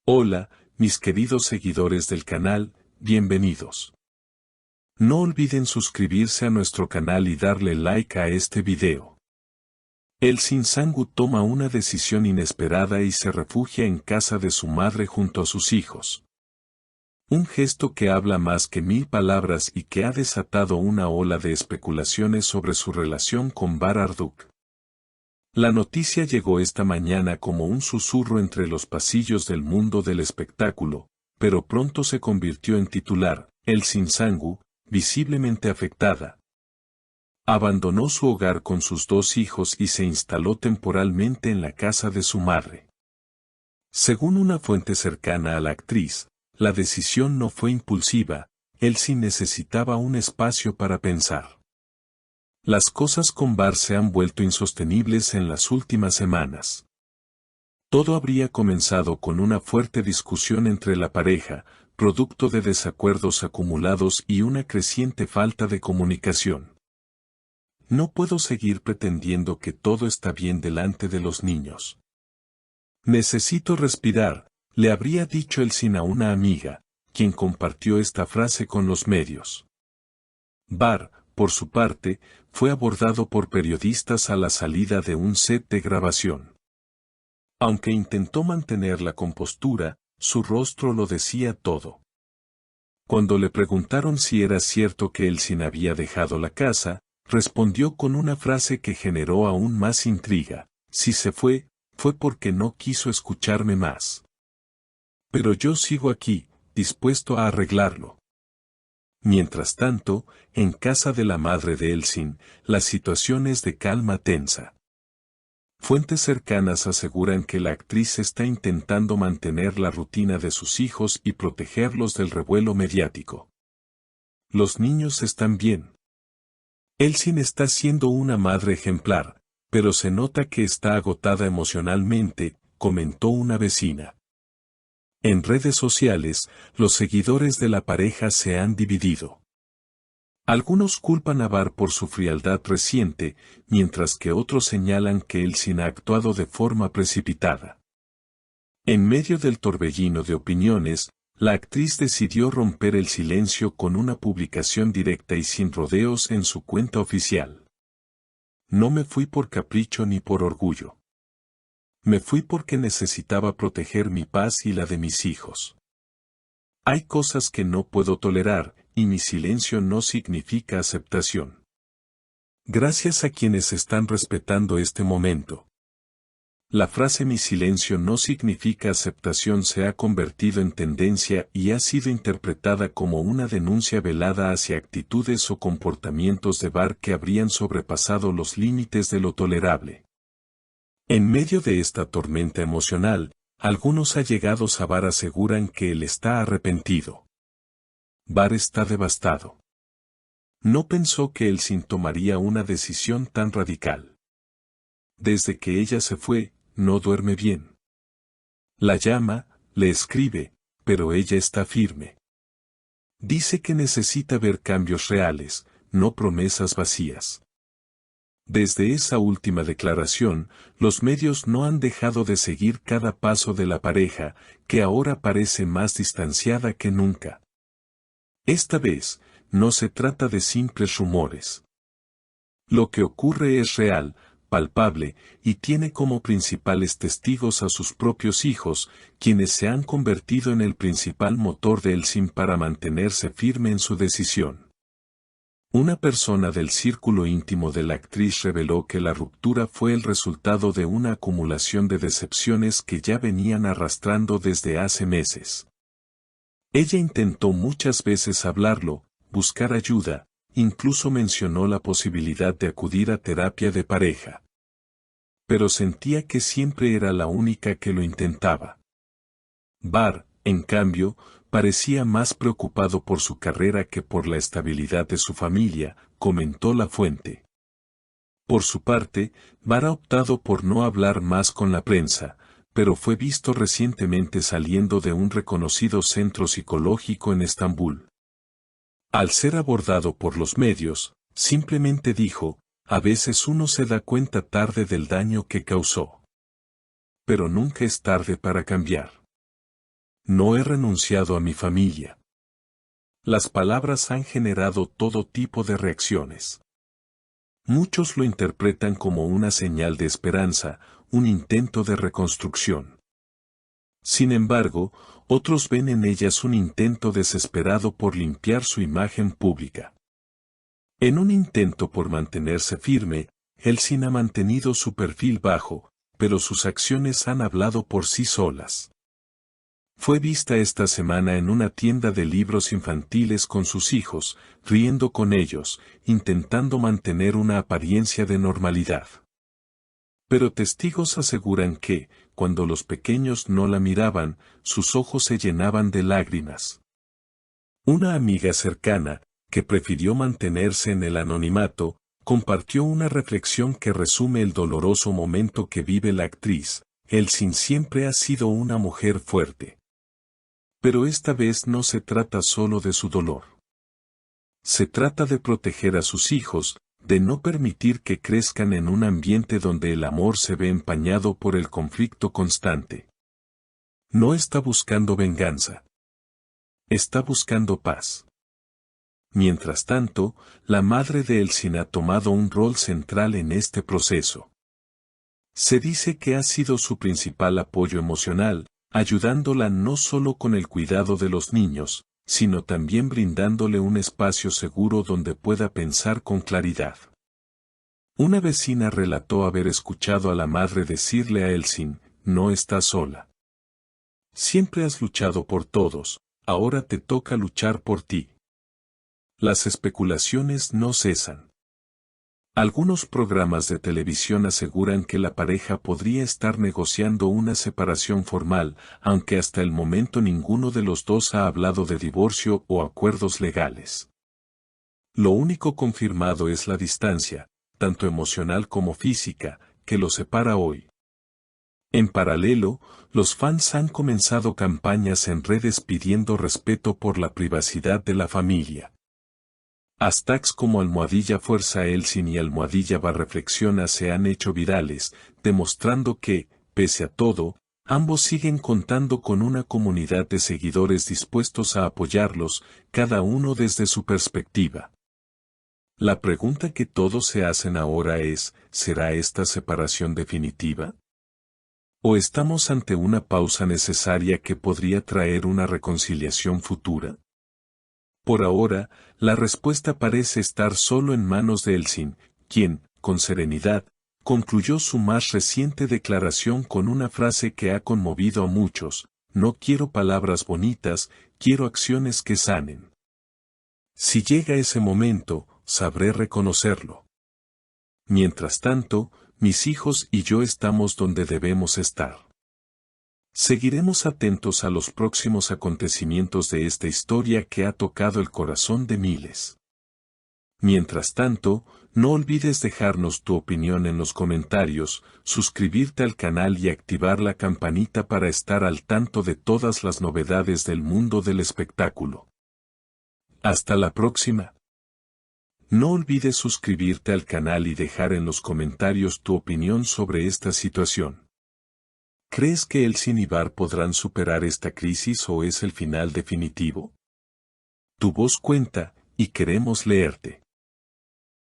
Hola, mis queridos seguidores del canal, bienvenidos. No olviden suscribirse a nuestro canal y darle like a este video. El Sinsangu toma una decisión inesperada y se refugia en casa de su madre junto a sus hijos. Un gesto que habla más que 1000 palabras y que ha desatado una ola de especulaciones sobre su relación con Bar Arduk. La noticia llegó esta mañana como un susurro entre los pasillos del mundo del espectáculo, pero pronto se convirtió en titular. El Sinsangu, visiblemente afectada, abandonó su hogar con sus 2 hijos y se instaló temporalmente en la casa de su madre. Según una fuente cercana a la actriz, la decisión no fue impulsiva, Elsie necesitaba un espacio para pensar. Las cosas con Bar se han vuelto insostenibles en las últimas semanas. Todo habría comenzado con una fuerte discusión entre la pareja, producto de desacuerdos acumulados y una creciente falta de comunicación. No puedo seguir pretendiendo que todo está bien delante de los niños. Necesito respirar, le habría dicho Elsie a una amiga, quien compartió esta frase con los medios. Bar, por su parte, fue abordado por periodistas a la salida de un set de grabación. Aunque intentó mantener la compostura, su rostro lo decía todo. Cuando le preguntaron si era cierto que Elsie había dejado la casa, respondió con una frase que generó aún más intriga: si se fue, fue porque no quiso escucharme más. Pero yo sigo aquí, dispuesto a arreglarlo. Mientras tanto, en casa de la madre de Elsie, la situación es de calma tensa. Fuentes cercanas aseguran que la actriz está intentando mantener la rutina de sus hijos y protegerlos del revuelo mediático. Los niños están bien. Elsie está siendo una madre ejemplar, pero se nota que está agotada emocionalmente, comentó una vecina. En redes sociales, los seguidores de la pareja se han dividido. Algunos culpan a Bar por su frialdad reciente, mientras que otros señalan que Elsie ha actuado de forma precipitada. En medio del torbellino de opiniones, la actriz decidió romper el silencio con una publicación directa y sin rodeos en su cuenta oficial. No me fui por capricho ni por orgullo. Me fui porque necesitaba proteger mi paz y la de mis hijos. Hay cosas que no puedo tolerar, y mi silencio no significa aceptación. Gracias a quienes están respetando este momento. La frase "mi silencio no significa aceptación" se ha convertido en tendencia y ha sido interpretada como una denuncia velada hacia actitudes o comportamientos de Bar que habrían sobrepasado los límites de lo tolerable. En medio de esta tormenta emocional, algunos allegados a Bar aseguran que él está arrepentido. Bar está devastado. No pensó que Elsie tomaría una decisión tan radical. Desde que ella se fue, no duerme bien. La llama, le escribe, pero ella está firme. Dice que necesita ver cambios reales, no promesas vacías. Desde esa última declaración, los medios no han dejado de seguir cada paso de la pareja, que ahora parece más distanciada que nunca. Esta vez, no se trata de simples rumores. Lo que ocurre es real, palpable, y tiene como principales testigos a sus propios hijos, quienes se han convertido en el principal motor de Elsie para mantenerse firme en su decisión. Una persona del círculo íntimo de la actriz reveló que la ruptura fue el resultado de una acumulación de decepciones que ya venían arrastrando desde hace meses. Ella intentó muchas veces hablarlo, buscar ayuda, incluso mencionó la posibilidad de acudir a terapia de pareja. Pero sentía que siempre era la única que lo intentaba. Bar, en cambio, parecía más preocupado por su carrera que por la estabilidad de su familia, comentó la fuente. Por su parte, Bar ha optado por no hablar más con la prensa, pero fue visto recientemente saliendo de un reconocido centro psicológico en Estambul. Al ser abordado por los medios, simplemente dijo: "A veces uno se da cuenta tarde del daño que causó. Pero nunca es tarde para cambiar". No he renunciado a mi familia. Las palabras han generado todo tipo de reacciones. Muchos lo interpretan como una señal de esperanza, un intento de reconstrucción. Sin embargo, otros ven en ellas un intento desesperado por limpiar su imagen pública. En un intento por mantenerse firme, Elsin ha mantenido su perfil bajo, pero sus acciones han hablado por sí solas. Fue vista esta semana en una tienda de libros infantiles con sus hijos, riendo con ellos, intentando mantener una apariencia de normalidad. Pero testigos aseguran que, cuando los pequeños no la miraban, sus ojos se llenaban de lágrimas. Una amiga cercana, que prefirió mantenerse en el anonimato, compartió una reflexión que resume el doloroso momento que vive la actriz. Elsin siempre ha sido una mujer fuerte. Pero esta vez no se trata solo de su dolor. Se trata de proteger a sus hijos, de no permitir que crezcan en un ambiente donde el amor se ve empañado por el conflicto constante. No está buscando venganza. Está buscando paz. Mientras tanto, la madre de Elsin ha tomado un rol central en este proceso. Se dice que ha sido su principal apoyo emocional, ayudándola no solo con el cuidado de los niños, sino también brindándole un espacio seguro donde pueda pensar con claridad. Una vecina relató haber escuchado a la madre decirle a Elsin, no estás sola. Siempre has luchado por todos, ahora te toca luchar por ti. Las especulaciones no cesan. Algunos programas de televisión aseguran que la pareja podría estar negociando una separación formal, aunque hasta el momento ninguno de los dos ha hablado de divorcio o acuerdos legales. Lo único confirmado es la distancia, tanto emocional como física, que los separa hoy. En paralelo, los fans han comenzado campañas en redes pidiendo respeto por la privacidad de la familia. Hashtags como #Fuerza Elsin y #Reflexiona se han hecho virales, demostrando que, pese a todo, ambos siguen contando con una comunidad de seguidores dispuestos a apoyarlos, cada uno desde su perspectiva. La pregunta que todos se hacen ahora es, ¿será esta separación definitiva? ¿O estamos ante una pausa necesaria que podría traer una reconciliación futura? Por ahora, la respuesta parece estar solo en manos de Elsin, quien, con serenidad, concluyó su más reciente declaración con una frase que ha conmovido a muchos: no quiero palabras bonitas, quiero acciones que sanen. Si llega ese momento, sabré reconocerlo. Mientras tanto, mis hijos y yo estamos donde debemos estar. Seguiremos atentos a los próximos acontecimientos de esta historia que ha tocado el corazón de miles. Mientras tanto, no olvides dejarnos tu opinión en los comentarios, suscribirte al canal y activar la campanita para estar al tanto de todas las novedades del mundo del espectáculo. Hasta la próxima. No olvides suscribirte al canal y dejar en los comentarios tu opinión sobre esta situación. ¿Crees que Elsin y Bar podrán superar esta crisis o es el final definitivo? Tu voz cuenta, y queremos leerte.